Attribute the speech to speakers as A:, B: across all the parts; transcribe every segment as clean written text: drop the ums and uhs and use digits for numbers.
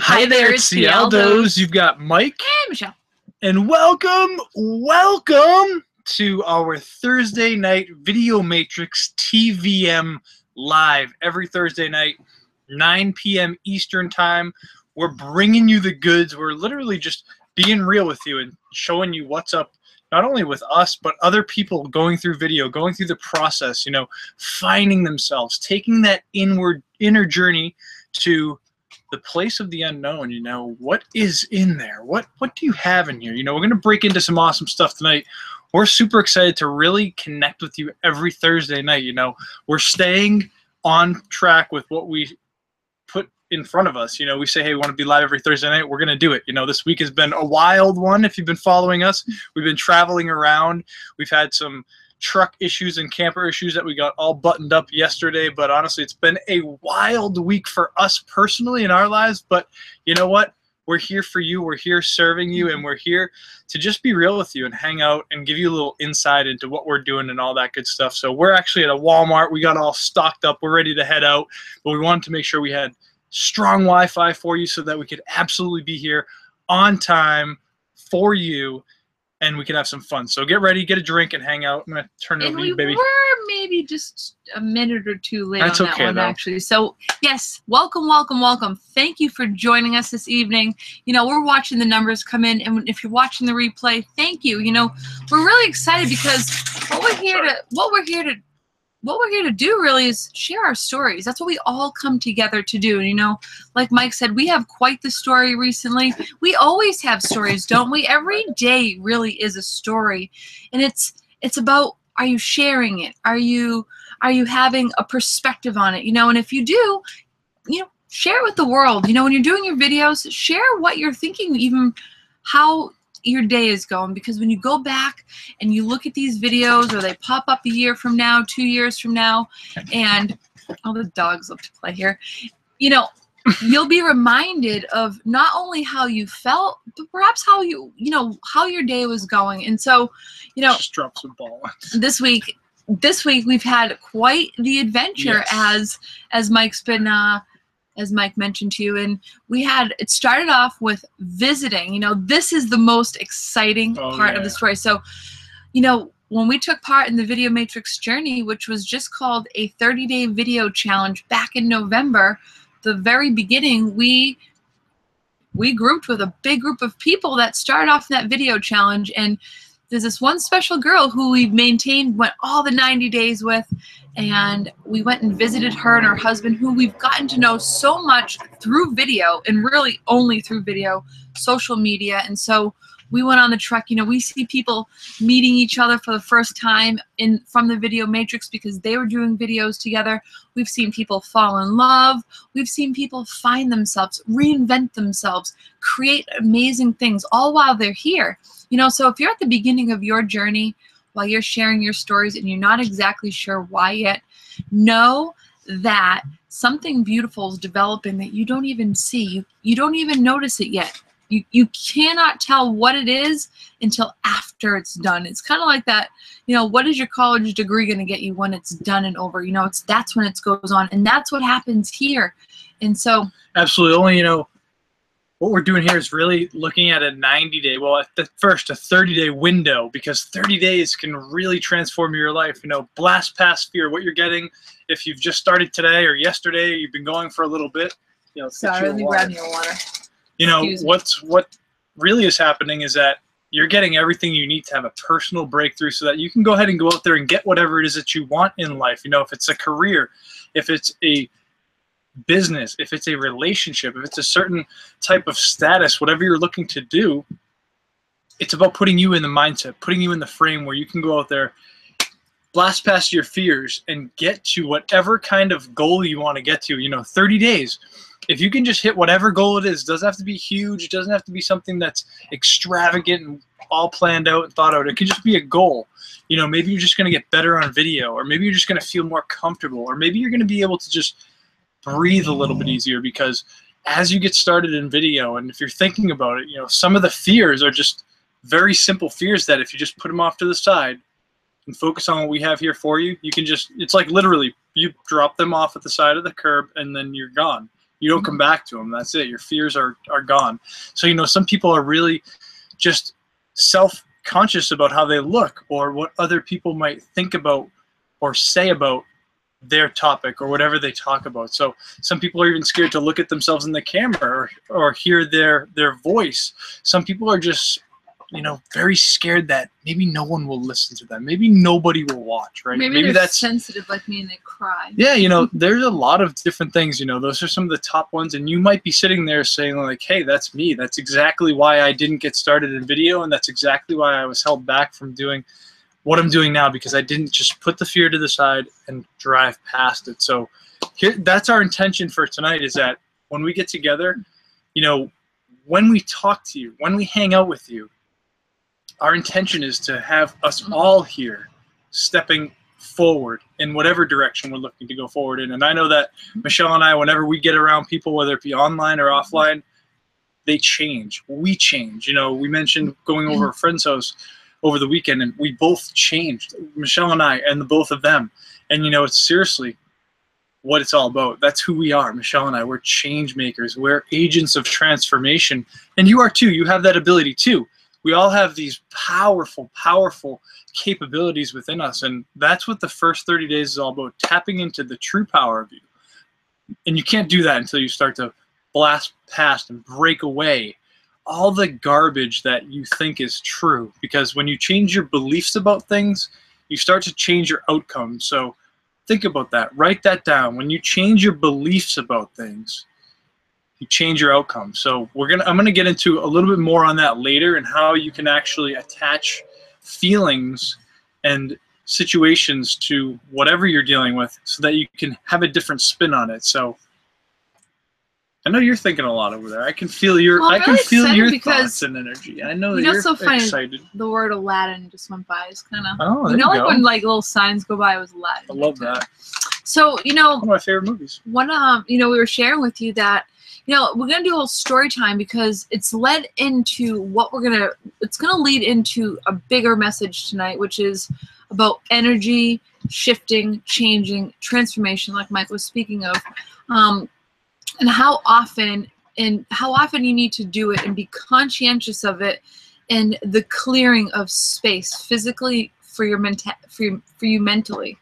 A: Hi there, it's the Aldos. You've got Mike.
B: And Michelle.
A: And welcome to our Thursday night Video Matrix TVM live every Thursday night, 9 p.m. Eastern Time. We're bringing you the goods. We're literally just being real with you and showing you what's up, not only with us, but other people going through video, going through the process, finding themselves, taking that inner journey to the place of the unknown. What is in there? What do you have in here? We're going to break into some awesome stuff tonight. We're super excited to really connect with you every Thursday night. We're staying on track with what we put in front of us. We say, hey, we want to be live every Thursday night. We're going to do it. This week has been a wild one. If you've been following us, we've been traveling around. We've had some truck issues and camper issues that we got all buttoned up yesterday, but honestly, it's been a wild week for us personally in our lives. But you know what? We're here for you. We're here serving you, and we're here to just be real with you and hang out and give you a little insight into what we're doing and all that good stuff. So we're actually at a Walmart. We got all stocked up. We're ready to head out, but we wanted to make sure we had strong Wi-Fi for you so that we could absolutely be here on time for you, and we can have some fun. So get ready, get a drink, and hang out. I'm going to turn it over to you, baby.
B: We were maybe just a minute or two late
A: That's
B: on that
A: okay,
B: one,
A: though.
B: actually. So, yes, welcome. Thank you for joining us this evening. We're watching the numbers come in, and if you're watching the replay, thank you. We're really excited because what we're here to do really is share our stories. That's what we all come together to do. Like Mike said, we have quite the story recently. We always have stories, don't we? Every day really is a story. And it's about, are you sharing it? Are you having a perspective on it? And if you do, share it with the world. When you're doing your videos, share what you're thinking, even how your day is going, because when you go back and you look at these videos, or they pop up a year from now, 2 years from now, and all the dogs love to play here, you'll be reminded of not only how you felt, but perhaps how how your day was going. And so,
A: Just drop some ball.
B: This week we've had quite the adventure. Yes. as Mike's been as Mike mentioned to you, and it started off with visiting. This is the most exciting part of the story. So, when we took part in the Video Matrix journey, which was just called a 30-day video challenge back in November, the very beginning, we grouped with a big group of people that started off in that video challenge, and there's this one special girl who we've went all the 90 days with, and we went and visited her and her husband, who we've gotten to know so much through video, and really only through video, social media. And so we went on the trek. We see people meeting each other for the first time from the Video Matrix because they were doing videos together. We've seen people fall in love. We've seen people find themselves, reinvent themselves, create amazing things, all while they're here. So if you're at the beginning of your journey, while you're sharing your stories and you're not exactly sure why yet, know that something beautiful is developing that you don't even see. You don't even notice it yet. You cannot tell what it is until after it's done. It's kind of like that, what is your college degree going to get you when it's done and over? That's when it goes on, and that's what happens here. And so,
A: absolutely. Only, what we're doing here is really looking at a 90-day, well, at the first, a 30-day window, because 30 days can really transform your life. Blast past fear. What you're getting, if you've just started today or yesterday, or you've been going for a little bit.
B: Sorry, let me grab your water.
A: What really is happening is that you're getting everything you need to have a personal breakthrough so that you can go ahead and go out there and get whatever it is that you want in life. If it's a career, if it's a business, if it's a relationship, if it's a certain type of status, whatever you're looking to do, it's about putting you in the mindset, putting you in the frame where you can go out there, blast past your fears, and get to whatever kind of goal you want to get to. 30 days. If you can just hit whatever goal it is, doesn't have to be huge, it doesn't have to be something that's extravagant and all planned out and thought out. It could just be a goal. Maybe you're just going to get better on video, or maybe you're just going to feel more comfortable, or maybe you're going to be able to just breathe a little bit easier, because as you get started in video, and if you're thinking about it, some of the fears are just very simple fears that if you just put them off to the side and focus on what we have here for you, you can just, it's like literally you drop them off at the side of the curb and then you're gone. You don't come back to them. That's it. Your fears are gone. So, you know, some people are really just self-conscious about how they look or what other people might think about or say about their topic or whatever they talk about. So some people are even scared to look at themselves in the camera or hear their voice. Some people are just, you know, very scared that maybe no one will listen to them. Maybe nobody will watch, right?
B: Maybe that's sensitive like me and they cry.
A: Yeah, you know, there's a lot of different things, you know, those are some of the top ones. And you might be sitting there saying like, hey, that's me. That's exactly why I didn't get started in video. And that's exactly why I was held back from doing what I'm doing now, because I didn't just put the fear to the side and drive past it. So here, that's our intention for tonight, is that when we get together, you know, when we talk to you, when we hang out with you, our intention is to have us all here stepping forward in whatever direction we're looking to go forward in. And I know that Michelle and I, whenever we get around people, whether it be online or offline, they change. We change. You know, we mentioned going over a friend's house over the weekend, and we both changed, Michelle and I, and the both of them. And, you know, it's seriously what it's all about. That's who we are, Michelle and I. We're change makers. We're agents of transformation. And you are too. You have that ability too. We all have these powerful, powerful capabilities within us. And that's what the first 30 days is all about, tapping into the true power of you. And you can't do that until you start to blast past and break away all the garbage that you think is true. Because when you change your beliefs about things, you start to change your outcomes. So think about that. Write that down. When you change your beliefs about things, you change your outcome. So I'm gonna get into a little bit more on that later, and how you can actually attach feelings and situations to whatever you're dealing with, so that you can have a different spin on it. So I know you're thinking a lot over there. I can feel your thoughts and energy. I know that you're
B: so funny,
A: excited.
B: The word Aladdin just went by. It's kind of,
A: oh,
B: you know, like when like little signs go by, it was Aladdin.
A: I love that.
B: So, you know,
A: one of my favorite movies.
B: You know, we were sharing with you that, you know, we're going to do a little story time, because it's led into what it's going to lead into a bigger message tonight, which is about energy, shifting, changing, transformation, like Mike was speaking of, and how often you need to do it and be conscientious of it, and the clearing of space physically for you mentally.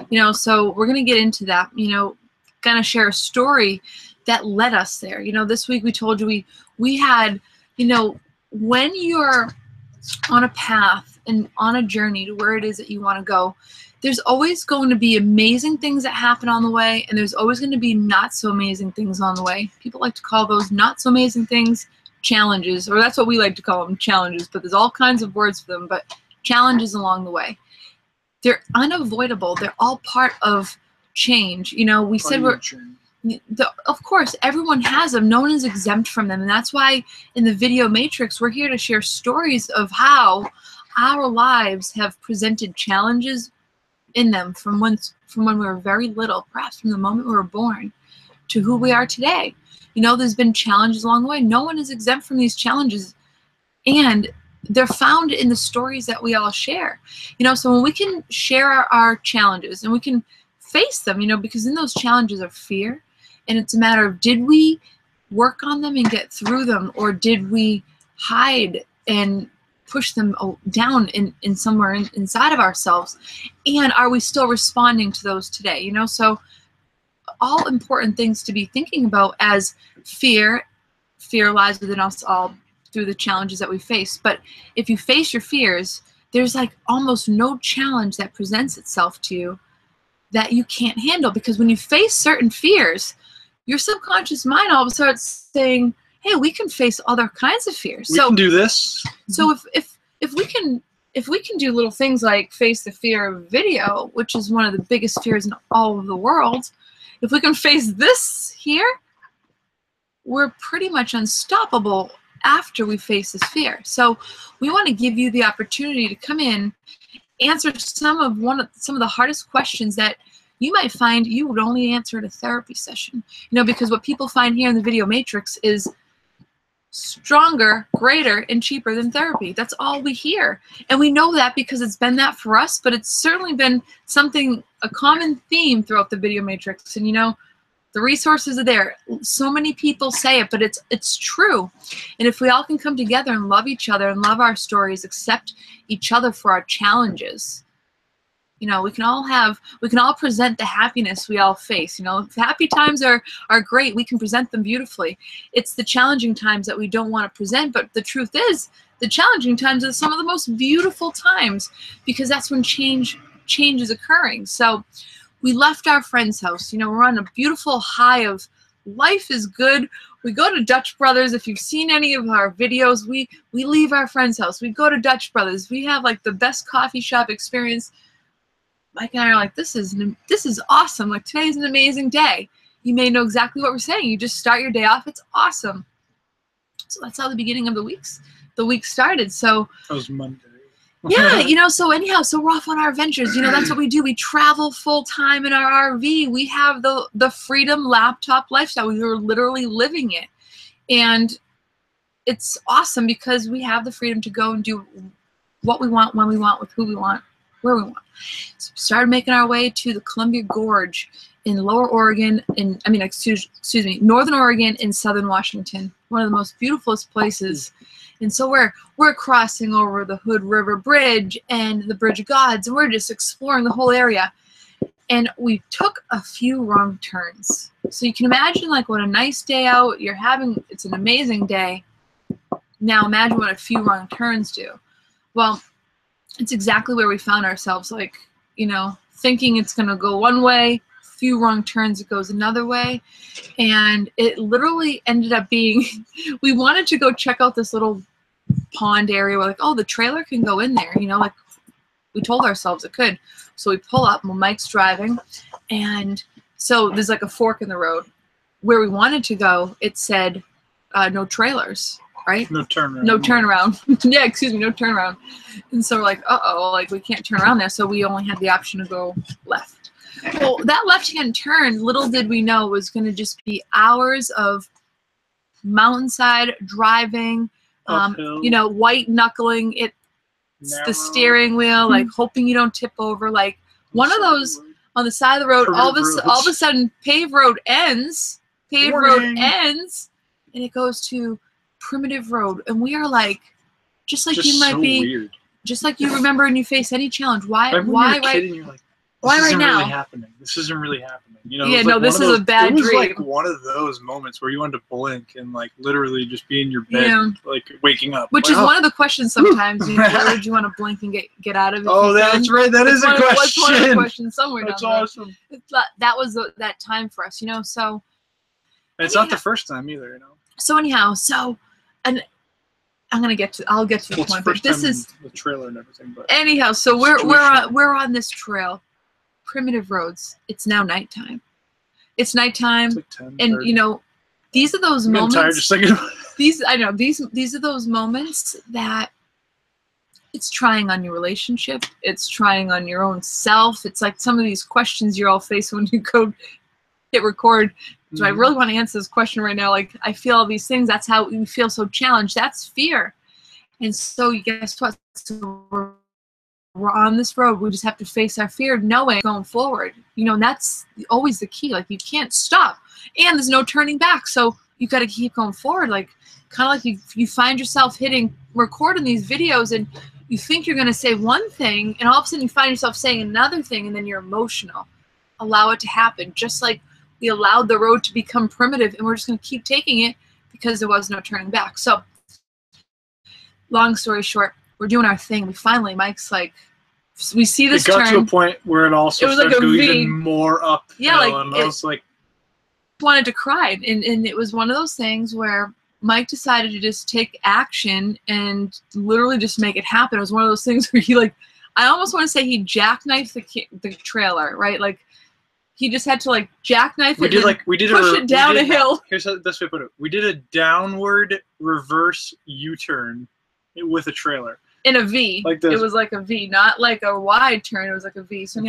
B: You know, so we're going to get into that, you know, kind of share a story that led us there. You know, this week we told you we had, you know, when you're on a path and on a journey to where it is that you want to go, there's always going to be amazing things that happen on the way, and there's always going to be not so amazing things on the way. People like to call those not so amazing things challenges, or that's what we like to call them, challenges, but there's all kinds of words for them, but challenges along the way. They're unavoidable. They're all part of change. You know, we said of course, everyone has them. No one is exempt from them. And that's why in the Video Matrix, we're here to share stories of how our lives have presented challenges in them from when we were very little, perhaps from the moment we were born to who we are today. You know, there's been challenges along the way. No one is exempt from these challenges. And they're found in the stories that we all share. You know, so when we can share our challenges and we can face them, you know, because in those challenges are fear. And it's a matter of, did we work on them and get through them, or did we hide and push them down in somewhere inside of ourselves? And are we still responding to those today? You know, so all important things to be thinking about, as fear lies within us all through the challenges that we face. But if you face your fears, there's like almost no challenge that presents itself to you that you can't handle, because when you face certain fears, your subconscious mind all of a sudden starts saying, hey, we can face other kinds of fears.
A: We can do this.
B: So if we can do little things like face the fear of video, which is one of the biggest fears in all of the world, if we can face this here, we're pretty much unstoppable after we face this fear. So we want to give you the opportunity to come in, answer some of the hardest questions that you might find you would only answer at a therapy session. You know, because what people find here in the Video Matrix is stronger, greater, and cheaper than therapy. That's all we hear. And we know that because it's been that for us, but it's certainly been a common theme throughout the Video Matrix. And you know, The resources are there. So many people say it, but it's true. And if we all can come together and love each other and love our stories, accept each other for our challenges, you know, we can all present the happiness we all face. You know, if happy times are great, we can present them beautifully. It's the challenging times that we don't want to present, but the truth is, the challenging times are some of the most beautiful times, because that's when change is occurring. So we left our friend's house. You know, we're on a beautiful high of life is good. We go to Dutch Brothers. If you've seen any of our videos, we leave our friend's house. We go to Dutch Brothers. We have like the best coffee shop experience. Mike and I are like, this is awesome. Like, today's an amazing day. You may know exactly what we're saying. You just start your day off. It's awesome. So that's how the beginning of the week started. So
A: that was Monday.
B: Yeah, you know, so anyhow, so we're off on our adventures. You know, that's what we do. We travel full time in our RV. We have the freedom laptop lifestyle. We were literally living it. And it's awesome because we have the freedom to go and do what we want, when we want, with who we want, where we want. So we started making our way to the Columbia Gorge in Lower Oregon, excuse me, Northern Oregon and Southern Washington. One of the most beautifulest places. And so we're crossing over the Hood River Bridge and the Bridge of Gods, and we're just exploring the whole area. And we took a few wrong turns. So you can imagine, like, what a nice day out you're having. It's an amazing day. Now imagine what a few wrong turns do. Well, it's exactly where we found ourselves, like, you know, thinking it's going to go one way, few wrong turns, it goes another way. And it literally ended up being, we wanted to go check out this little pond area. We're like, oh, the trailer can go in there, you know, like we told ourselves it could. So we pull up, well, Mike's driving, and so there's like a fork in the road. Where we wanted to go, it said no trailers, right?
A: No turnaround.
B: No turnaround. Yeah, excuse me, no turnaround. And so we're like, uh-oh, like we can't turn around there. So we only had the option to go left. Well, that left-hand turn, little did we know, was going to just be hours of mountainside driving, you know, white knuckling it, the steering wheel, like hoping you don't tip over. Like one of those on the side of the road, all of a sudden, paved road ends, and it goes to primitive road, and we are like, just like you might be, weird. Just like you remember and you face any challenge. Why right? Why right now?
A: This isn't really happening. You know,
B: yeah, no, this is a bad dream.
A: It was like one of those moments where you wanted to blink and like literally just be in your bed, like waking up.
B: Which is one of the questions sometimes. You know, where would you want to blink and get out of it?
A: Oh, that's right. That is a question.
B: That's one of the questions somewhere down there.
A: That's awesome.
B: That was that time for us, you know. So
A: it's not the first time either, you know.
B: So anyhow, and I'll get to the point. But this is
A: the trailer and everything. But
B: anyhow, so we're on this trail. Primitive roads. It's now nighttime. It's nighttime,
A: like 10,
B: and
A: 30.
B: you know, these are those moments.
A: I'm tired just thinking about it.
B: These are those moments that it's trying on your relationship. It's trying on your own self. It's like some of these questions you all face when you go hit record. So I really want to answer this question right now. Like, I feel all these things. That's how we feel so challenged. That's fear. And so guess what? So we're on this road. We just have to face our fear, knowing going forward. You know, and that's always the key. Like, you can't stop, and there's no turning back. So you got to keep going forward. Like, kind of like you find yourself hitting record in these videos, and you think you're going to say one thing, and all of a sudden you find yourself saying another thing, and then you're emotional. Allow it to happen. Just like we allowed the road to become primitive, and we're just going to keep taking it because there was no turning back. So, long story short, we're doing our thing. We finally, Mike's like, we see this turn.
A: It got to a point where it also started to go even more up.
B: Yeah, like,
A: and I was like,
B: wanted to cry. And it was one of those things where Mike decided to just take action and literally just make it happen. It was one of those things where he, like, I almost want to say he jackknifed the trailer, right? Like, he just had to, like, jackknife it and push it down a hill.
A: Here's the best way to put it. We did a downward reverse U-turn with a trailer.
B: In a V.
A: Like this.
B: It was like a V, not like a wide turn. It was like a V. So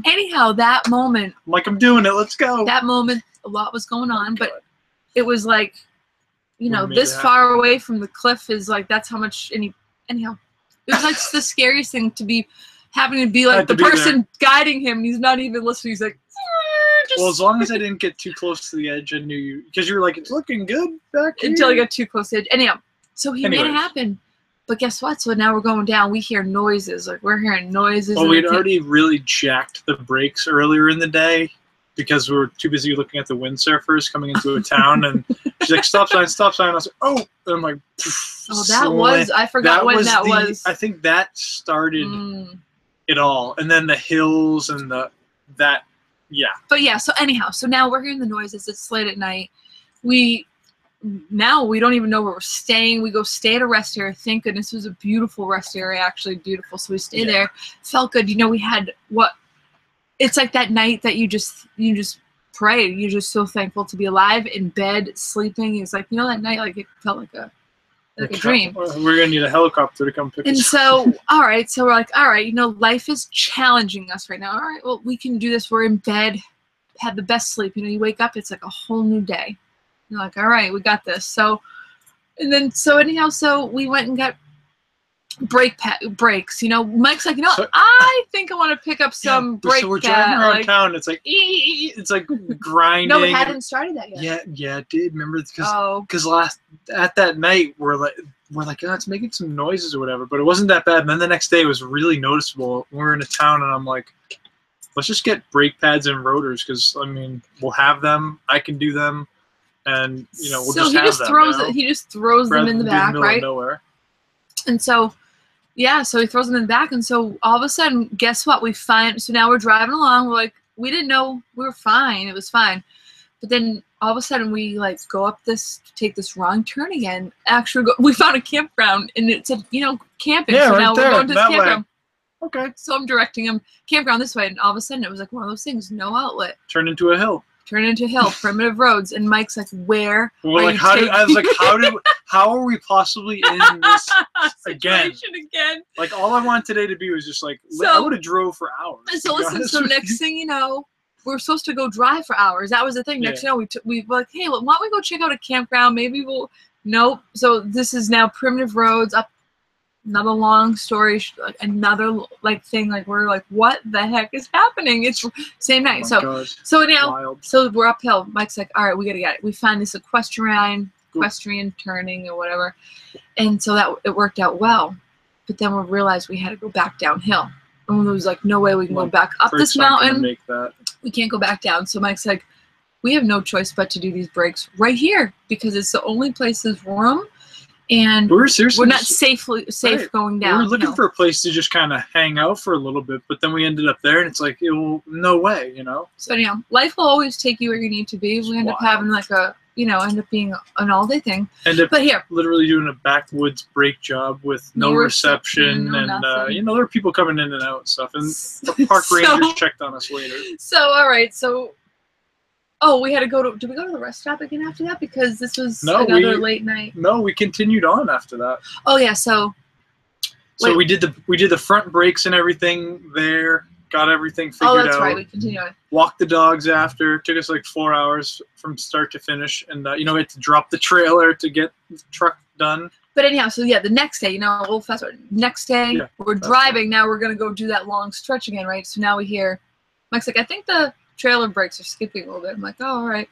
B: anyhow, that moment.
A: I'm like, I'm doing it. Let's go.
B: That moment, a lot was going on, but it was like, you know, this far away from the cliff is like, that's how much. Anyhow, it was like the scariest thing to be having to be like the person guiding him. And he's not even listening. He's like, just
A: Well, as long as I didn't get too close to the edge, I knew you, because you were like, it's looking good back here.
B: until I got too close to it. Anyhow, so he made it happen. But guess what? So now we're going down. We hear noises. Like, we're hearing noises.
A: Well, we'd already really jacked the brakes earlier in the day because we were too busy looking at the windsurfers coming into a town. And she's like, stop sign, stop sign. I was like, oh. And I'm like,
B: oh, that was, I forgot when that was.
A: I think that started it all. And then the hills and that, yeah.
B: But yeah, so anyhow, so now we're hearing the noises. It's late at night. Now we don't even know where we're staying. We go stay at a rest area. Thank goodness it was a beautiful rest area, actually beautiful. So we stayed there. Felt good. You know, we had it's like that night that you just prayed. You're just so thankful to be alive, in bed, sleeping. It's like, you know, that night, like it felt like a dream.
A: We're gonna need a helicopter to come pick us up.
B: And so, all right, so we're like, all right, you know, life is challenging us right now. All right, well, we can do this. We're in bed, had the best sleep. You know, you wake up, it's like a whole new day. You're like, all right, we got this. So, and then, so anyhow, so we went and got brakes. You know, Mike's like, you know, I think I want to pick up some brake.
A: So we're driving around town. It's like, it's like grinding.
B: No, we hadn't started that yet.
A: Yeah, it did. Remember, because at that night we're like, oh, it's making some noises or whatever, but it wasn't that bad. And then the next day it was really noticeable. We're in a town, and I'm like, let's just get brake pads and rotors, because I mean, we'll have them. I can do them. And you know, we'll just have them.
B: He just throws them in the back, right?
A: Nowhere.
B: And so, yeah, so he throws them in the back, and so all of a sudden, guess what? So now we're driving along. We're like, we didn't know, we were fine. It was fine. But then all of a sudden, we like go up take this wrong turn again. Actually, we found a campground, and it said, you know, camping.
A: Yeah,
B: so
A: right
B: now
A: there,
B: we're going to this campground.
A: Okay.
B: So I'm directing him campground this way, and all of a sudden, it was like one of those things, no outlet.
A: Turned into a hill.
B: Primitive roads, and Mike's like, "Where?"
A: We're like, I was like, how are we possibly in this again? Like, all I wanted today to be was just like, I would have drove for hours.
B: And so listen, so next thing you know, we're supposed to go drive for hours. That was the thing. Next thing you know, we were like, hey, well, why don't we go check out a campground? Maybe nope. So this is now primitive roads up. Another long story, another like thing, like we're like, what the heck is happening? It's same night. So now, so we're uphill. Mike's like, all right, we gotta get it. We find this equestrian turning or whatever, and so that it worked out well. But then we realized we had to go back downhill, and there was like no way we can go back up this mountain. We can't go back down. So Mike's like, we have no choice but to do these breaks right here, because it's the only place there's room. And we're not safe going down.
A: We were looking for a place to just kind of hang out for a little bit, but then we ended up there, and it's like, no way, you know?
B: So anyhow, life will always take you where you need to be. We end up having like end up being an all-day thing. But here,
A: literally doing a backwoods brake job with no reception, and you know, there were people coming in and out and stuff, and the park rangers checked on us later.
B: So all right, so. Oh, we had to go to. Did we go to the rest stop again after that? Because this was another late night.
A: No, we continued on after that.
B: Oh yeah, so.
A: So we did the front brakes and everything there. Got everything figured out.
B: Oh, that's right. We continued on.
A: Walked the dogs after. Took us like 4 hours from start to finish, and you know, we had to drop the trailer to get the truck done.
B: But anyhow, so yeah, the next day, you know, we'll fast forward. Next day, we're driving. Now we're gonna go do that long stretch again, right? So now we hear, Mike's like, I think the trailer brakes are skipping a little bit. I'm like, oh, all right.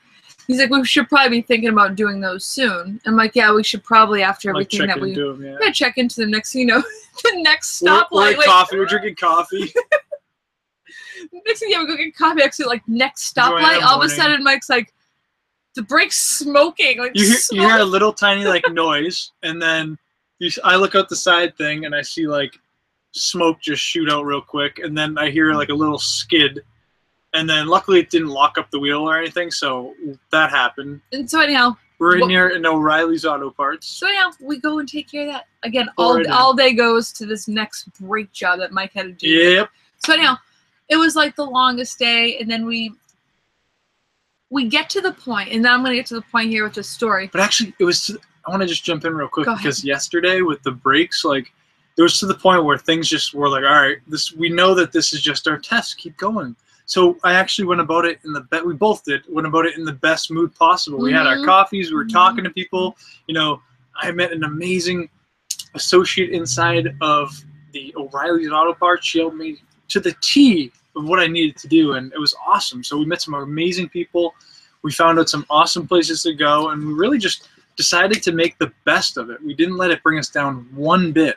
B: He's like, we should probably be thinking about doing those soon. I'm like, yeah, we should probably, after everything that we check into them. Next thing you know, the next stoplight.
A: We're drinking coffee.
B: Next thing, we go get coffee. Actually, like next stoplight, all of a sudden, Mike's like, the brake's smoking. Like
A: you hear a little tiny like noise, and then I look out the side thing, and I see like smoke just shoot out real quick, and then I hear like a little skid. And then luckily it didn't lock up the wheel or anything, so that happened.
B: And so anyhow,
A: we're in here in O'Reilly's Auto Parts.
B: So anyhow, we go and take care of that. Again, all day goes to this next brake job that Mike had to do.
A: Yep.
B: So anyhow, it was like the longest day, and then we get to the point, and now I'm going to get to the point here with this story.
A: But actually, I want to just jump in real quick, because yesterday with the brakes, like, it was to the point where things just were like, all right, we know that this is just our test. Keep going. So I actually went about it we both went about it in the best mood possible. We had our coffees, we were talking to people. You know, I met an amazing associate inside of the O'Reilly's Auto Parts. She helped me to the T of what I needed to do, and it was awesome. So we met some amazing people. We found out some awesome places to go, and we really just decided to make the best of it. We didn't let it bring us down one bit.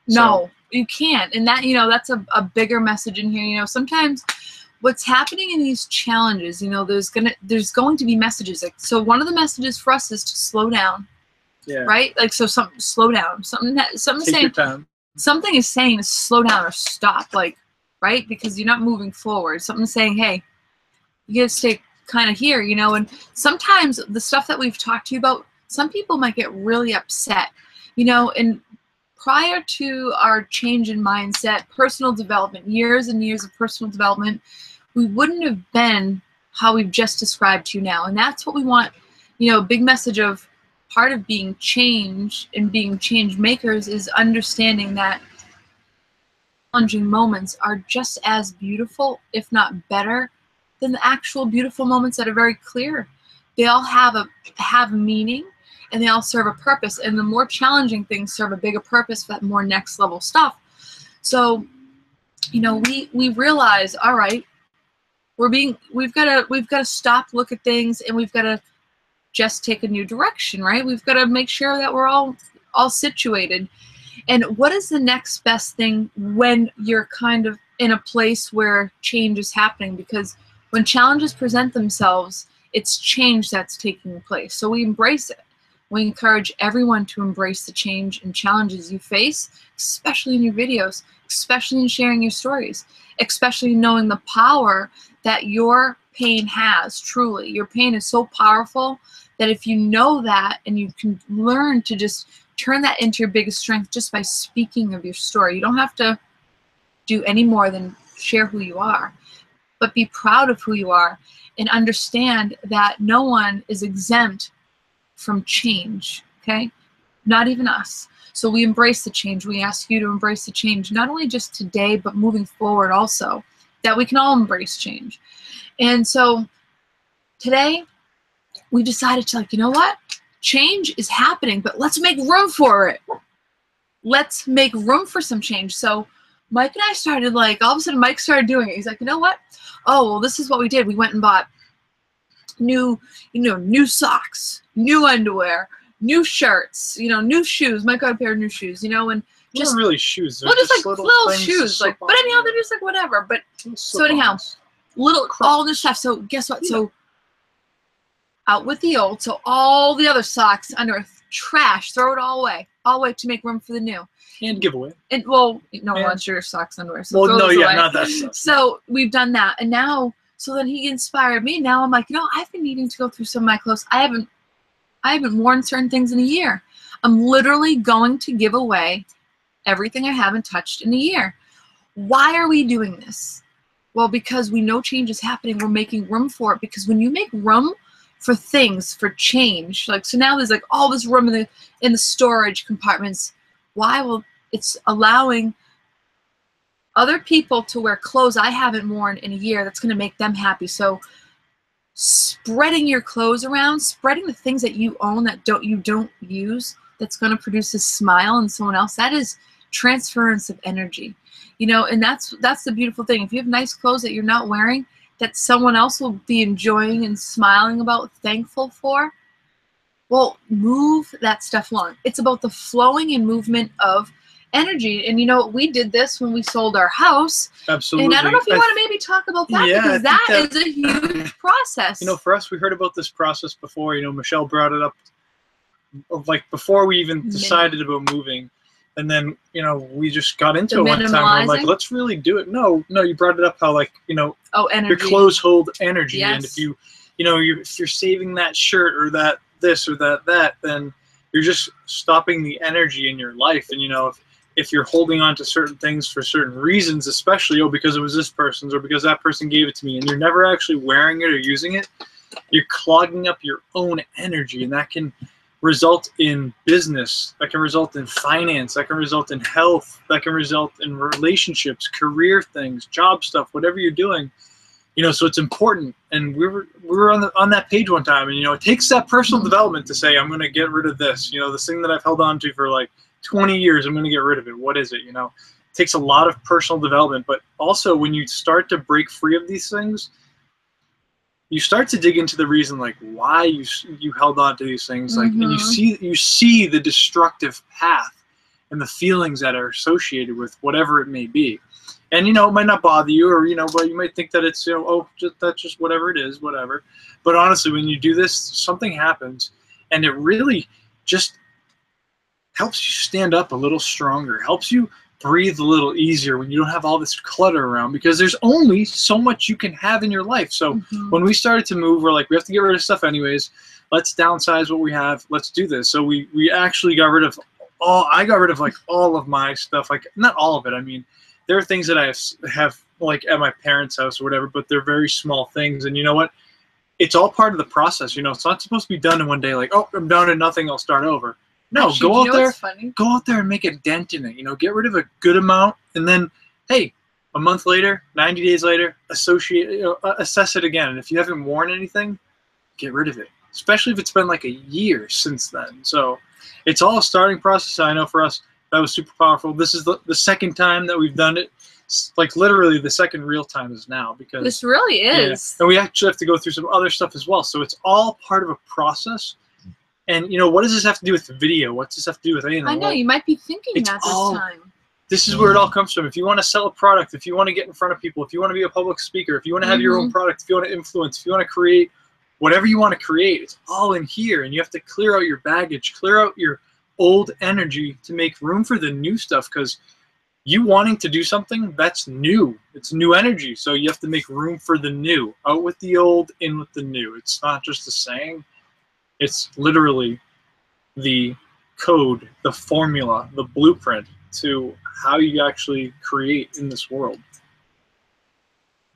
B: No, you can't. And that, that's a bigger message in here. Sometimes what's happening in these challenges, there's going to be messages. Like, so one of the messages for us is to slow down.
A: Yeah.
B: Right? Like, so slow down. Something
A: Take
B: saying
A: your time.
B: Something is saying to slow down or stop, like, right? Because you're not moving forward. Something's saying, hey, you gotta stay kind of here, and sometimes the stuff that we've talked to you about, some people might get really upset, and prior to our change in mindset, personal development, years and years of personal development, we wouldn't have been how we've just described to you now. And that's what we want, a big message of part of being change and being change makers is understanding that challenging moments are just as beautiful, if not better, than the actual beautiful moments that are very clear. They all have meaning, and they all serve a purpose. And the more challenging things serve a bigger purpose for that more next level stuff. So, we realize, all right, we've got to stop, look at things, and we've got to just take a new direction, right? We've got to make sure that we're all situated. And what is the next best thing when you're kind of in a place where change is happening? Because when challenges present themselves, it's change that's taking place. So we embrace it. We encourage everyone to embrace the change and challenges you face, especially in your videos, especially in sharing your stories, especially knowing the power that your pain has, truly. Your pain is so powerful that if you know that and you can learn to just turn that into your biggest strength just by speaking of your story. You don't have to do any more than share who you are, but be proud of who you are and understand that no one is exempt from change, okay? Not even us. So we embrace the change. We ask you to embrace the change, not only just today, but moving forward also, that we can all embrace change. And so today, we decided to, you know what? Change is happening, but let's make room for it. Let's make room for some change. So Mike and I started, all of a sudden Mike started doing it. He's like, you know what? Oh, well, this is what we did. We went and bought new socks, new underwear, new shirts, new shoes. Mike got a pair of new shoes, and just
A: not really shoes.
B: Well, just little shoes, but anyhow, they're just whatever. But so anyhow, all this stuff. So guess what? So out with the old. So all the other socks, underwear, trash, throw it all away to make room for the new.
A: And giveaway.
B: And no one wants your socks, underwear. So
A: well, no, yeah,
B: away.
A: not that stuff.
B: So we've done that, and now, so then he inspired me. Now I'm like, I've been needing to go through some of my clothes. I haven't worn certain things in a year. I'm literally going to give away everything I haven't touched in a year. Why are we doing this? Well, because we know change is happening. We're making room for it, because when you make room for things, for change, so now there's all this room in the storage compartments. Why? Well, it's allowing other people to wear clothes I haven't worn in a year. That's going to make them happy. So spreading your clothes around, spreading the things that you own that you don't use, that's going to produce a smile in someone else, that is transference of energy. And that's the beautiful thing. If you have nice clothes that you're not wearing, that someone else will be enjoying and smiling about, thankful for, well, move that stuff along. It's about the flowing and movement of energy. And we did this when we sold our house.
A: Absolutely.
B: And I don't know if you want to maybe talk about that, because that is a huge process.
A: For us, we heard about this process before. Michelle brought it up, before we even decided about moving. And then, we just got into it one time. We're like, let's really do it. No, you brought it up how,
B: energy.
A: Your clothes hold energy.
B: Yes.
A: And if if you're saving that shirt or that this or that, then you're just stopping the energy in your life. And, if you're holding on to certain things for certain reasons, especially, because it was this person's or because that person gave it to me, and you're never actually wearing it or using it, you're clogging up your own energy. And that can result in business, that can result in finance, that can result in health, that can result in relationships, career things, job stuff, whatever you're doing. So it's important. And we were on that page one time, and it takes that personal development to say, I'm going to get rid of this. This thing that I've held on to for 20 years, I'm going to get rid of it. What is it? takes a lot of personal development, but also when you start to break free of these things, you start to dig into the reason, like, why you held on to these things, like, and you see the destructive path and the feelings that are associated with whatever it may be. And, it might not bother you, or, but you might think that it's, that's just whatever it is, whatever. But honestly, when you do this, something happens, and it really just helps you stand up a little stronger, helps you breathe a little easier when you don't have all this clutter around, because there's only so much you can have in your life. So when we started to move, we're like, we have to get rid of stuff anyways. Let's downsize what we have. Let's do this. So we actually got rid of I got rid of like all of my stuff, like not all of it. I mean, there are things that I have like at my parents' house or whatever, but they're very small things. And you know what? It's all part of the process. It's not supposed to be done in one day. Like, oh, I'm down to nothing, I'll start over. No,
B: actually,
A: go out there and make a dent in it. Get rid of a good amount, and then, hey, a month later, 90 days later, assess it again. And if you haven't worn anything, get rid of it. Especially if it's been like a year since then. So it's all a starting process. I know for us, that was super powerful. This is the second time that we've done it. Like literally the second real time is now, because
B: this really is.
A: Yeah, and we actually have to go through some other stuff as well. So it's all part of a process. And, what does this have to do with the video? What does this have to do with anything?
B: I know, you might be thinking that this time.
A: This is where it all comes from. If you want to sell a product, if you want to get in front of people, if you want to be a public speaker, if you want to have your own product, if you want to influence, if you want to create whatever you want to create, it's all in here. And you have to clear out your baggage, clear out your old energy to make room for the new stuff, because you wanting to do something, that's new. It's new energy. So you have to make room for the new. Out with the old, in with the new. It's not just a saying. It's literally the code, the formula, the blueprint to how you actually create in this world.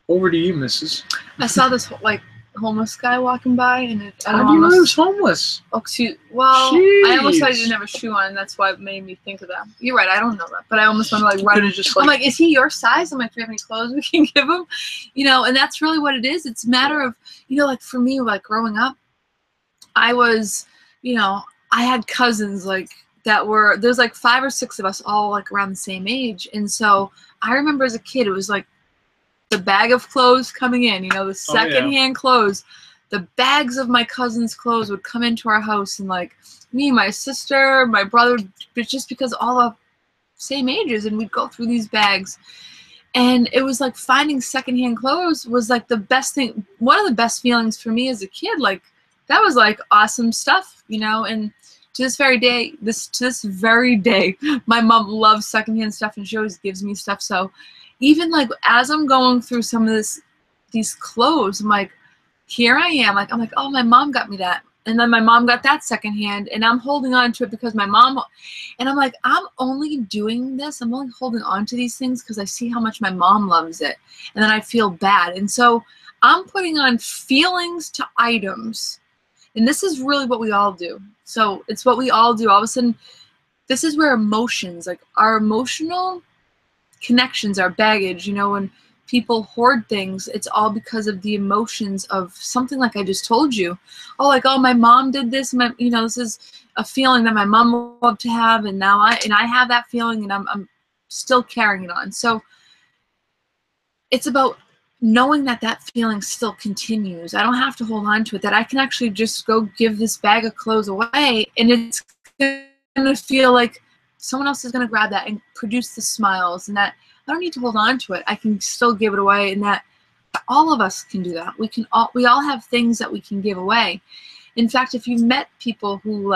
A: Over to you, Mrs.
B: I saw this homeless guy walking by, and
A: how do you know he was homeless?
B: Oh, well,
A: jeez.
B: I almost said he didn't have a shoe on, and that's why it made me think of that. You're right, I don't know that, but I almost want to run. I'm like, is he your size? I'm like, do we have any clothes we can give him? And that's really what it is. It's a matter of, like for me, like growing up, I was, I had cousins there's like 5 or 6 of us all like around the same age. And so I remember as a kid, it was like the bag of clothes coming in, the secondhand clothes. The bags of my cousins' clothes would come into our house, and like me, my sister, my brother, just because all of same ages, and we'd go through these bags. And it was like finding secondhand clothes was like the best thing, one of the best feelings for me as a kid. Like, that was like awesome stuff, and to this very day, my mom loves secondhand stuff, and she always gives me stuff. So even like as I'm going through some of these clothes, I'm like, here I am. I'm like, oh, my mom got me that, and then my mom got that secondhand, and I'm holding on to it because my mom. And I'm like, I'm only doing this. I'm only holding on to these things because I see how much my mom loves it, and then I feel bad, and so I'm putting on feelings to items. And this is really what we all do. So it's what we all do. All of a sudden, this is where emotions, like our emotional connections, our baggage, when people hoard things, it's all because of the emotions of something like I just told you. Oh, like, oh, my mom did this. This is a feeling that my mom loved to have, and now I have that feeling, and I'm still carrying it on. So it's about knowing that feeling still continues. I don't have to hold on to it, that I can actually just go give this bag of clothes away, and it's going to feel like someone else is going to grab that and produce the smiles, and that I don't need to hold on to it. I can still give it away, and that all of us can do that. We all have things that we can give away. In fact, if you met people who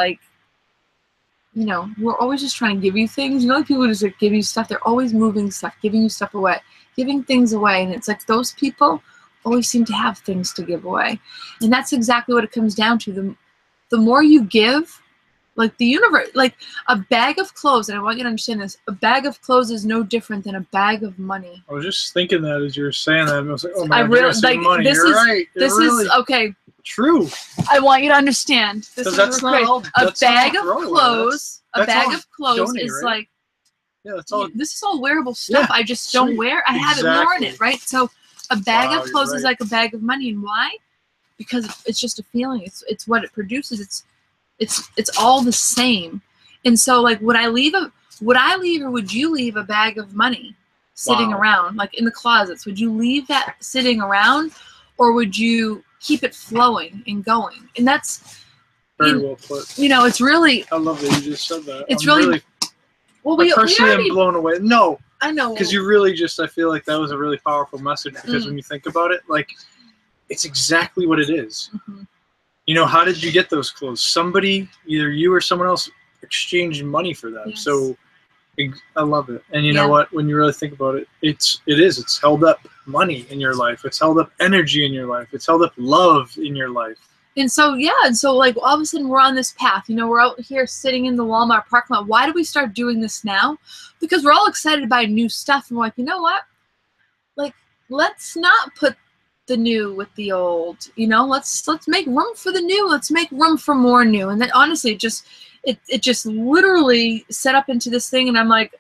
B: who are always just trying to give you things, like people who just like give you stuff, they're always moving stuff, giving you stuff away, giving things away, and it's like those people always seem to have things to give away. And that's exactly what it comes down to. The more you give, like the universe, like a bag of clothes, and I want you to understand this, a bag of clothes is no different than a bag of money.
A: I was just thinking that as you were saying that, and I was like, oh my God, money.
B: This
A: You're
B: is,
A: right.
B: This
A: really
B: is, okay.
A: True.
B: I want you to understand. This is
A: that's not all,
B: a bag of clothes. A bag of clothes is
A: right?
B: like,
A: yeah, that's all.
B: This is all wearable stuff. Yeah, I just don't wear. I haven't worn it, right? So a bag of clothes is like a bag of money, and why? Because it's just a feeling. It's what it produces. It's all the same. And so like when I leave would I leave, or would you leave a bag of money sitting around, like in the closets? Would you leave that sitting around, or would you keep it flowing and going? And that's
A: very well put.
B: You know, it's really.
A: I love that you just said that.
B: It's really. Well,
A: I personally am blown away. No,
B: I know,
A: because you really just. I feel like that was a really powerful message, because when you think about it, like, it's exactly what it is. You know, how did you get those clothes? Somebody, either you or someone else, exchanged money for them.
B: Yes.
A: So I love it. And you know what? When you really think about it, it's held up money in your life. It's held up energy in your life. It's held up love in your life.
B: And so, like, all of a sudden we're on this path. You know, we're out here sitting in the Walmart parking lot. Why do we start doing this now? Because we're all excited by new stuff. And we're like, you know what? Like, let's not put the new with the old. You know, let's make room for the new. Let's make room for more new. And then honestly, it just literally set up into this thing. And I'm like,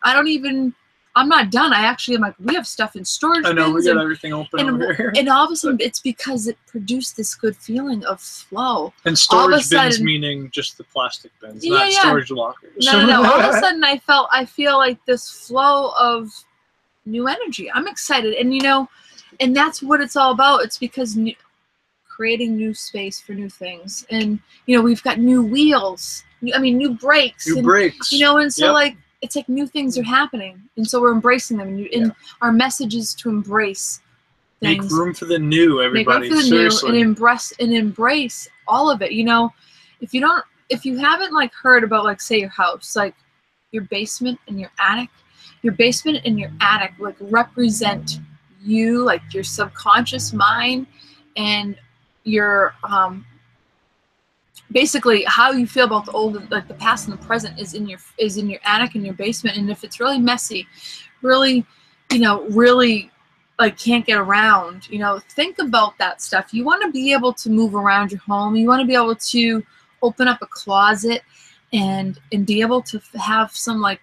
B: I'm not done. I'm like, we have stuff in storage.
A: I know, we got everything open over here.
B: And all of a sudden, it's because it produced this good feeling of flow.
A: And storage bins meaning just the plastic bins, not storage lockers.
B: No. All of a sudden, I feel like this flow of new energy. I'm excited. And, you know, and that's what it's all about. It's because creating new space for new things. And, you know, we've got new wheels. New brakes.
A: New brakes.
B: You know, and so, like, it's like new things are happening, and so we're embracing them. And our message is to embrace things.
A: Make room for the new, everybody.
B: Make room for the new, and embrace all of it. You know, if you haven't like heard about, like, say, your house, like your basement and your attic. Your basement and your attic like represent you, like your subconscious mind, and your basically how you feel about the old, like the past and the present, is in your attic and your basement. And if it's really messy, really, you know, really like can't get around, you know, think about that stuff. You want to be able to move around your home. You want to be able to open up a closet and be able to have some, like,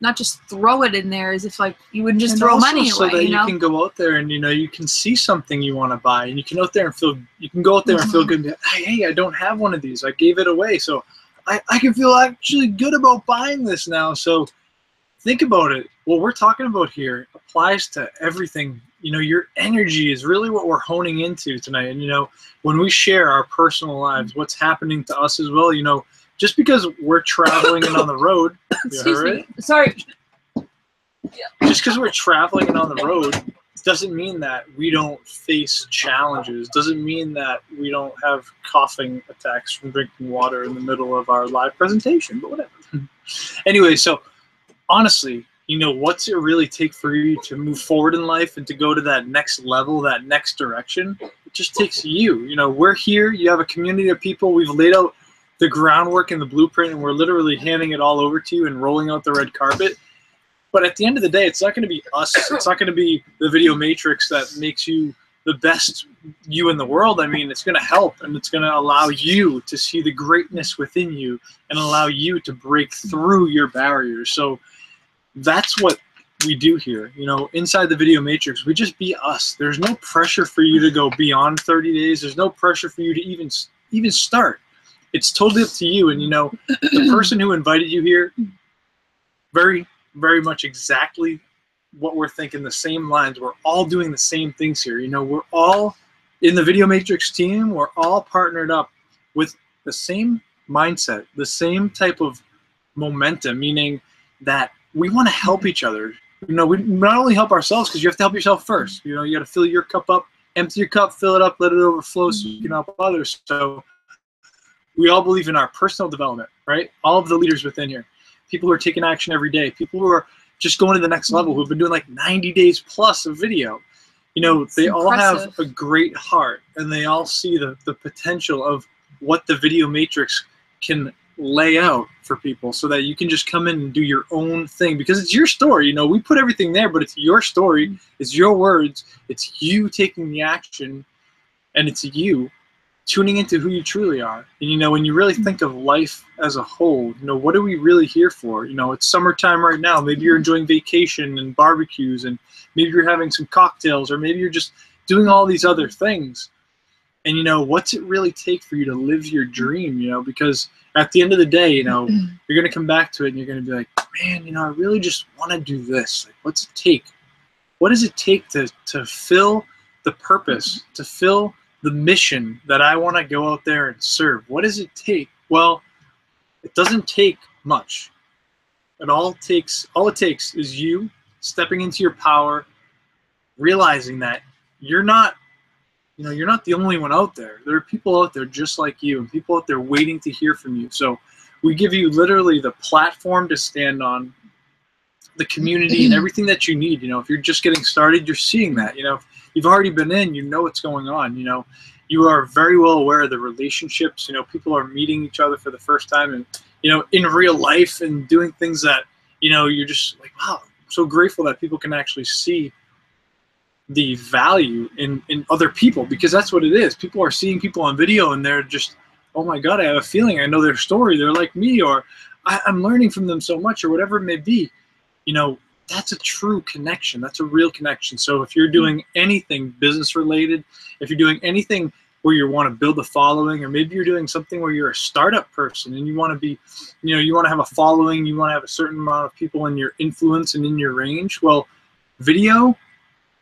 B: not just throw it in there as if like you would just throw money away.
A: So that you can go out there and, you know, you can see something you want to buy, and you can go out there and feel good. And be like, hey, I don't have one of these. I gave it away, so I can feel actually good about buying this now. So think about it. What we're talking about here applies to everything. You know, your energy is really what we're honing into tonight. And, you know, when we share our personal lives, what's happening to us as well, you know, just because we're traveling and on the road,
B: excuse me, sorry.
A: Just because we're traveling and on the road doesn't mean that we don't face challenges. Doesn't mean that we don't have coughing attacks from drinking water in the middle of our live presentation, but whatever. Anyway, so honestly, you know, what's it really take for you to move forward in life and to go to that next level, that next direction? It just takes you. You know, we're here. You have a community of people. We've laid out the groundwork and the blueprint, and we're literally handing it all over to you and rolling out the red carpet. But at the end of the day, it's not going to be us. It's not going to be the video matrix that makes you the best you in the world. I mean, it's going to help, and it's going to allow you to see the greatness within you and allow you to break through your barriers. So that's what we do here. You know, inside the video matrix, we just be us. There's no pressure for you to go beyond 30 days. There's no pressure for you to even start. It's totally up to you. And, you know, the person who invited you here, very, very much exactly what we're thinking, the same lines. We're all doing the same things here. You know, we're all in the Video Matrix team. We're all partnered up with the same mindset, the same type of momentum, meaning that we want to help each other. You know, we not only help ourselves, because you have to help yourself first. You know, you got to fill your cup up, empty your cup, fill it up, let it overflow so you can help others. So we all believe in our personal development, right? All of the leaders within here, people who are taking action every day, people who are just going to the next level, who've been doing like 90 days plus of video. You know, they all have a great heart, and they all see the potential of what the video matrix can lay out for people, so that you can just come in and do your own thing, because it's your story. You know, we put everything there, but it's your story, it's your words, it's you taking the action, and it's you tuning into who you truly are. And, you know, when you really think of life as a whole, you know, what are we really here for? You know, it's summertime right now. Maybe you're enjoying vacation and barbecues, and maybe you're having some cocktails, or maybe you're just doing all these other things. And, you know, what's it really take for you to live your dream, you know, because at the end of the day, you know, you're going to come back to it and you're going to be like, man, you know, I really just want to do this. Like, what's it take? What does it take to fill the purpose, to fill the mission that I want to go out there and serve? What does it take? Well, it doesn't take much. All it takes is you stepping into your power, realizing that you're not, you know, you're not the only one out there. There are people out there just like you, and people out there waiting to hear from you. So we give you literally the platform to stand on, the community and everything that you need. You know, if you're just getting started, you're seeing that. You know, if you've already been in, you know what's going on. You know, you are very well aware of the relationships. You know, people are meeting each other for the first time, and, you know, in real life, and doing things that, you know, you're just like, wow, I'm so grateful that people can actually see the value in other people, because that's what it is. People are seeing people on video and they're just, oh my God, I have a feeling I know their story. They're like me, or I'm learning from them so much, or whatever it may be. You know, that's a true connection. That's a real connection. So if you're doing anything business related, if you're doing anything where you want to build a following, or maybe you're doing something where you're a startup person and you want to be, you know, you want to have a following, you want to have a certain amount of people in your influence and in your range, well, video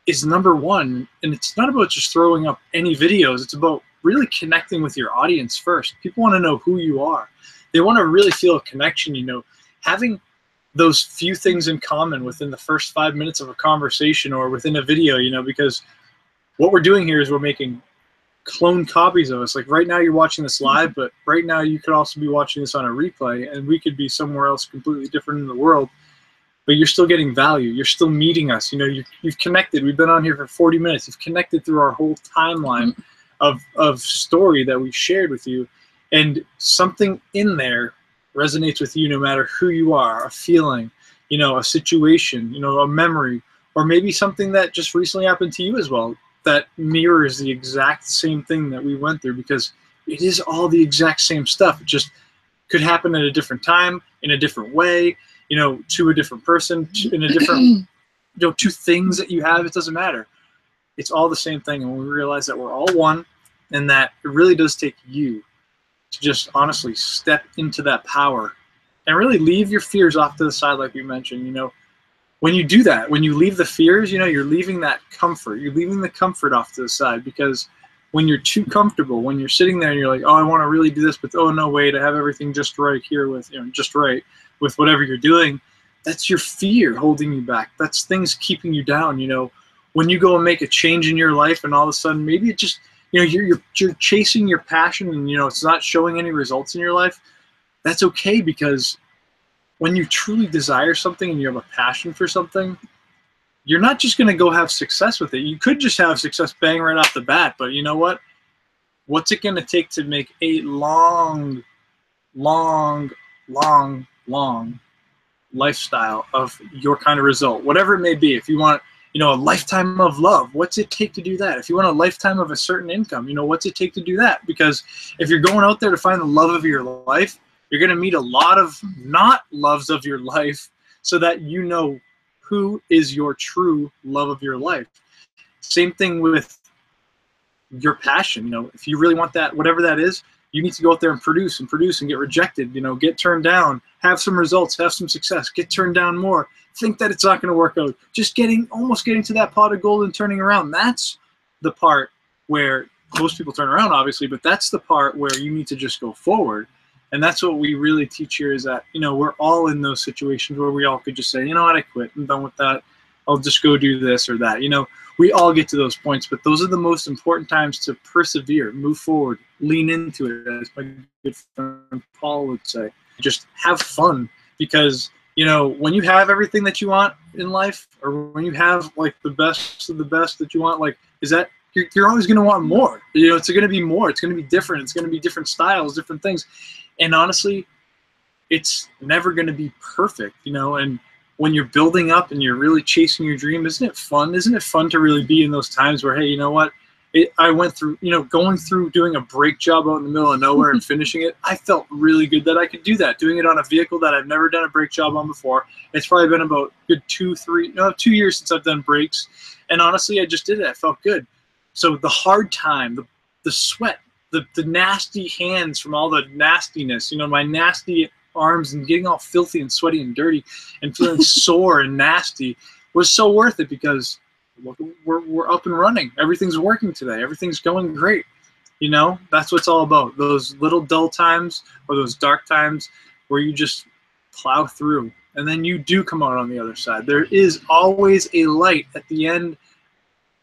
A: is number one. And it's not about just throwing up any videos. It's about really connecting with your audience first. People want to know who you are. They want to really feel a connection, you know, having those few things in common within the first 5 minutes of a conversation or within a video, you know, because what we're doing here is we're making clone copies of us. Like right now you're watching this live, but right now you could also be watching this on a replay, and we could be somewhere else completely different in the world, but you're still getting value. You're still meeting us. You know, you've connected. We've been on here for 40 minutes. You've connected through our whole timeline of story that we shared with you, and something in there resonates with you no matter who you are, a feeling, you know, a situation, you know, a memory, or maybe something that just recently happened to you as well that mirrors the exact same thing that we went through, because it is all the exact same stuff. It just could happen at a different time, in a different way, you know, to a different person, in a different, you know, two things that you have. It doesn't matter. It's all the same thing. And when we realize that we're all one, and that it really does take you to just honestly step into that power and really leave your fears off to the side, like we mentioned. You know, when you do that, when you leave the fears, you know, you're leaving that comfort. You're leaving the comfort off to the side, because when you're too comfortable, when you're sitting there and you're like, oh, I want to really do this, but oh no, wait, I have everything just right here with, you know, just right with whatever you're doing. That's your fear holding you back. That's things keeping you down. You know, when you go and make a change in your life, and all of a sudden maybe it just, you know, you're chasing your passion, and, you know, it's not showing any results in your life. That's okay, because when you truly desire something and you have a passion for something, you're not just going to go have success with it. You could just have success bang right off the bat, but you know what? What's it going to take to make a long lifestyle of your kind of result, whatever it may be? If you want, you know, a lifetime of love, what's it take to do that? If you want a lifetime of a certain income, you know, what's it take to do that? Because if you're going out there to find the love of your life, you're going to meet a lot of not loves of your life, so that you know who is your true love of your life. Same thing with your passion. You know, if you really want that, whatever that is, you need to go out there and produce and get rejected, you know, get turned down, have some results, have some success, get turned down more, think that it's not going to work out, just almost getting to that pot of gold and turning around. That's the part where most people turn around, obviously, but that's the part where you need to just go forward. And that's what we really teach here, is that, you know, we're all in those situations where we all could just say, you know what, I quit, I'm done with that, I'll just go do this or that. You know, we all get to those points, but those are the most important times to persevere, move forward, lean into it, as my good friend Paul would say. Just have fun, because, you know, when you have everything that you want in life, or when you have like the best of the best that you want, like, is that you're always going to want more. You know, it's going to be more. It's going to be different. It's going to be different styles, different things. And honestly, it's never going to be perfect, you know. And when you're building up and you're really chasing your dream, isn't it fun? Isn't it fun to really be in those times where, hey, you know what? I went through, you know, going through doing a brake job out in the middle of nowhere and finishing it. I felt really good that I could do that, doing it on a vehicle that I've never done a brake job on before. It's probably been about a good 2 years since I've done brakes. And honestly, I just did it. I felt good. So the hard time, the the sweat, the nasty hands from all the nastiness, you know, my nasty arms and getting all filthy and sweaty and dirty and feeling sore and nasty was so worth it, because we're up and running. Everything's working today. Everything's going great. You know, that's what it's all about. Those little dull times or those dark times where you just plow through, and then you do come out on the other side. There is always a light at the end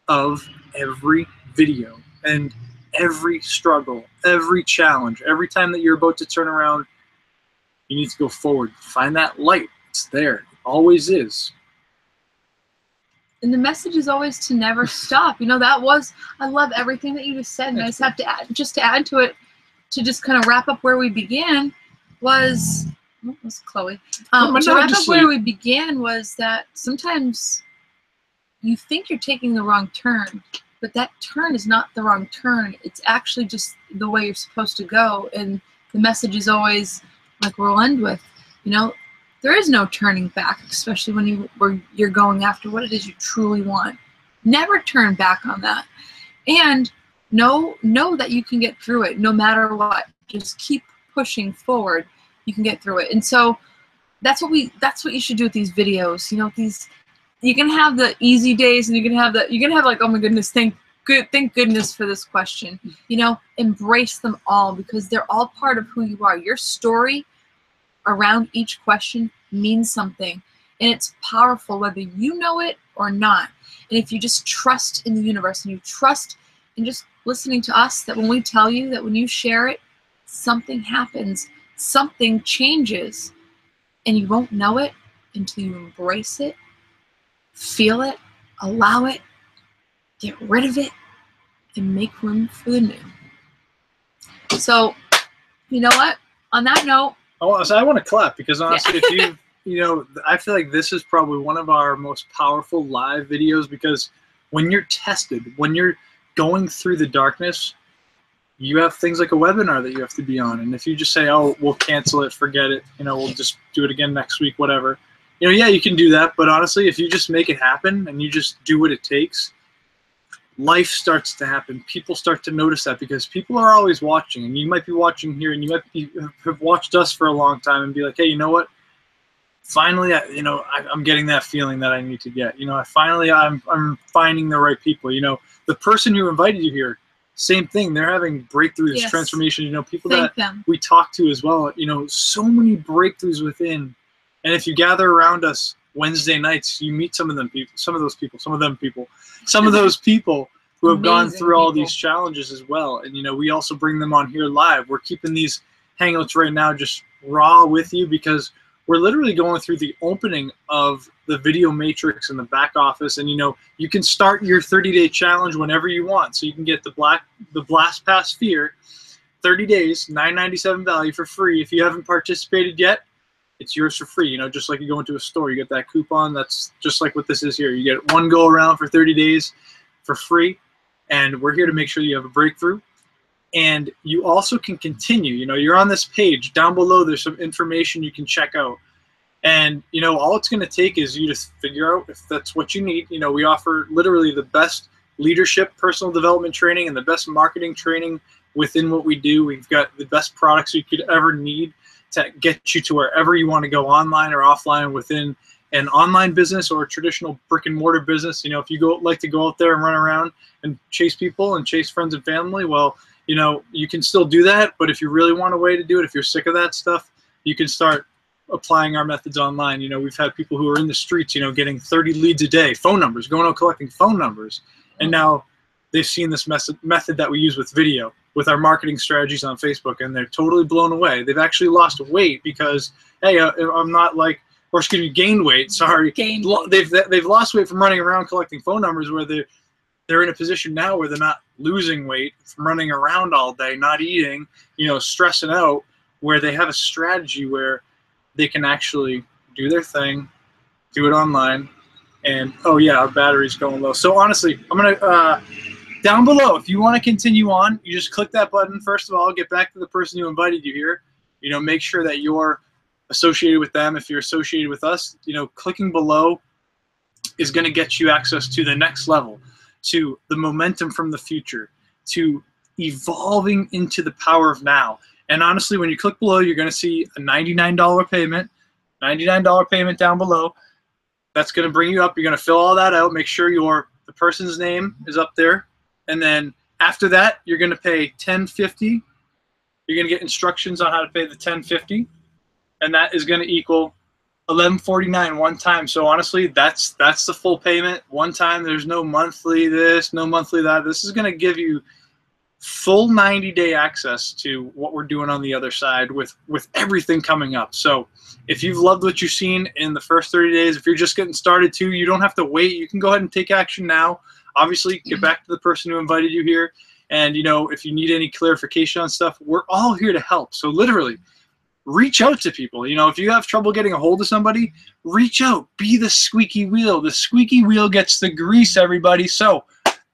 A: of every video, and every struggle, every challenge, every time that you're about to turn around, you need to go forward. Find that light. It's there. It always is.
B: And the message is always to never stop. You know, I love everything that you just said. And I just have to add, to add to it, to just kind of wrap up where we began, was Chloe. To wrap up where we began was that sometimes you think you're taking the wrong turn, but that turn is not the wrong turn. It's actually just the way you're supposed to go. And the message is always, like we'll end with, you know, there is no turning back, especially when you're going after what it is you truly want. Never turn back on that. And know that you can get through it no matter what. Just keep pushing forward. You can get through it. And so that's what you should do with these videos. You know, you can have the easy days, and you can have like, oh my goodness, thank goodness for this question. You know, embrace them all, because they're all part of who you are. Your story around each question means something, and it's powerful whether you know it or not. And if you just trust in the universe, and you trust in just listening to us, that when we tell you, that when you share it, something happens, something changes, and you won't know it until you embrace it, feel it, allow it, get rid of it, and make room for the new. So, you know what? On that note,
A: I want to clap, because honestly, if you know, I feel like this is probably one of our most powerful live videos, because when you're tested, when you're going through the darkness, you have things like a webinar that you have to be on. And if you just say, oh, we'll cancel it, forget it, you know, we'll just do it again next week, whatever. You know, yeah, you can do that. But honestly, if you just make it happen and you just do what it takes, life starts to happen. People start to notice that, because people are always watching. And you might be watching here, and you might have watched us for a long time and be like, hey, you know what? Finally, I'm getting that feeling that I need to get. You know, I'm finding the right people. You know, the person who invited you here, same thing. They're having breakthroughs,
B: yes.
A: transformation. You know, people we talk to as well. You know, so many breakthroughs within. And if you gather around us Wednesday nights, you meet some of those people who have gone through all these challenges as well. And, you know, we also bring them on here live. We're keeping these hangouts right now just raw with you, because we're literally going through the opening of the video matrix in the back office. And, you know, you can start your 30-day challenge whenever you want. So you can get the Blast Pass Fear, 30 days, $9.97 value for free. If you haven't participated yet, it's yours for free. You know, just like you go into a store, you get that coupon. That's just like what this is here. You get one go around for 30 days for free, and we're here to make sure you have a breakthrough. And you also can continue. You know, you're on this page down below. There's some information you can check out, and you know, all it's going to take is you to figure out if that's what you need. You know, we offer literally the best leadership, personal development training, and the best marketing training within what we do. We've got the best products you could ever need to get you to wherever you want to go, online or offline, within an online business or a traditional brick and mortar business. You know, if you like to go out there and run around and chase people and chase friends and family, well, you know, you can still do that. But if you really want a way to do it, if you're sick of that stuff, you can start applying our methods online. You know, we've had people who are in the streets, you know, getting 30 leads a day, phone numbers, going out collecting phone numbers. And now they've seen this method that we use with video, with our marketing strategies on Facebook, and they're totally blown away. They've actually lost weight because, hey, I'm not like, or excuse me, gained weight. Sorry, they've lost weight from running around collecting phone numbers, where they're in a position now where they're not losing weight from running around all day, not eating, you know, stressing out, where they have a strategy where they can actually do their thing, do it online, and oh yeah, our battery's going low. So honestly, I'm gonna down below, if you want to continue on, you just click that button. First of all, get back to the person who invited you here. You know, make sure that you're associated with them. If you're associated with us, you know, clicking below is going to get you access to the next level, to the momentum from the future, to evolving into the power of now. And honestly, when you click below, you're going to see a $99 payment, $99 payment down below. That's going to bring you up. You're going to fill all that out. Make sure the person's name is up there. And then after that, you're going to pay $10.50. You're going to get instructions on how to pay the $10.50. And that is going to equal $11.49 one time. So honestly, that's the full payment one time. There's no monthly this, no monthly that. This is going to give you full 90-day access to what we're doing on the other side with everything coming up. So if you've loved what you've seen in the first 30 days, if you're just getting started too, you don't have to wait. You can go ahead and take action now. Obviously, get back to the person who invited you here. And, you know, if you need any clarification on stuff, we're all here to help. So literally, reach out to people. You know, if you have trouble getting a hold of somebody, reach out. Be the squeaky wheel. The squeaky wheel gets the grease, everybody. So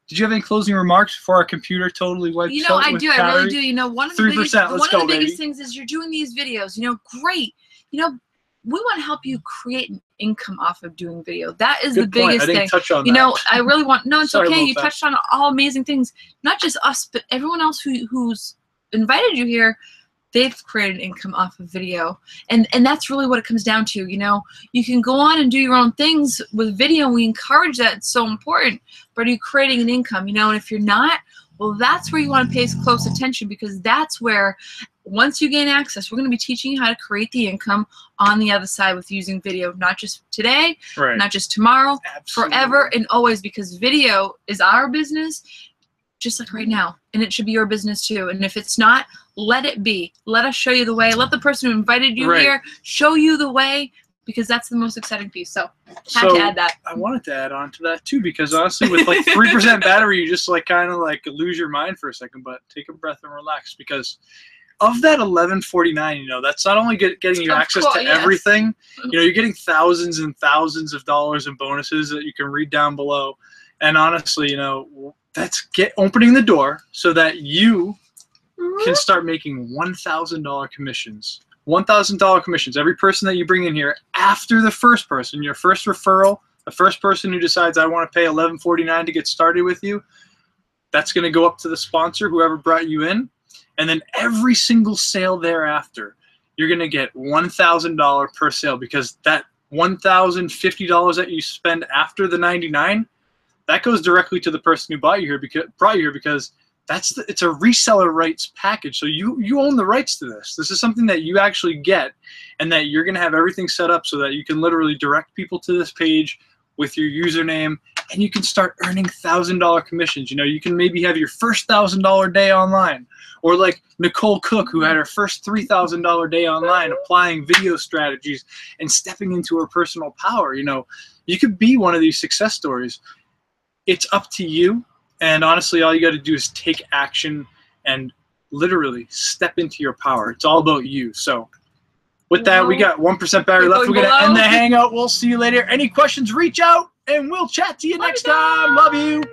A: did you have any closing remarks before our computer totally wipes out?
B: You know, I do. I really do. You know, one of the biggest things is you're doing these videos. You know, great. You know, we want to help you create an income off of doing video. That is the biggest thing.
A: Touch on
B: you know, I really want. No, it's okay. You
A: that.
B: Touched on all amazing things. Not just us, but everyone else who's invited you here. They've created income off of video, and that's really what it comes down to. You know, you can go on and do your own things with video. We encourage that; it's so important. But are you creating an income? You know, and if you're not, well, that's where you want to pay close attention, because that's where, once you gain access, we're going to be teaching you how to create the income on the other side with using video, not just today,
A: right,
B: not just tomorrow,
A: absolutely,
B: forever and always, because video is our business. Just like right now, and it should be your business too. And if it's not, let it be. Let us show you the way. Let the person who invited you here show you the way, because that's the most exciting piece. So had to add that.
A: I wanted to add on to that too, because honestly, with like 3% battery, you just like kind of like lose your mind for a second. But take a breath and relax, because of that $11.49, you know, that's not only getting you access to everything. You know, you're getting thousands and thousands of dollars in bonuses that you can read down below. And honestly, you know, that's opening the door so that you can start making $1,000 commissions. $1,000 commissions. Every person that you bring in here after the first person, your first referral, the first person who decides I want to pay $11.49 to get started with you, that's going to go up to the sponsor, whoever brought you in. And then every single sale thereafter, you're going to get $1,000 per sale, because that $1,050 that you spend after the $99, that goes directly to the person who brought you here, because it's a reseller rights package. So you own the rights to this. This is something that you actually get, and that you're going to have everything set up so that you can literally direct people to this page with your username, and you can start earning $1,000 commissions. You know, you can maybe have your first $1,000 day online, or like Nicole Cook, who had her first $3,000 day online, applying video strategies and stepping into her personal power. You know, you could be one of these success stories. It's up to you, and honestly, all you got to do is take action and literally step into your power. It's all about you. So with that, we got 1% battery left. We're going to end the hangout. We'll see you later. Any questions, reach out, and we'll chat to you next time. Love you.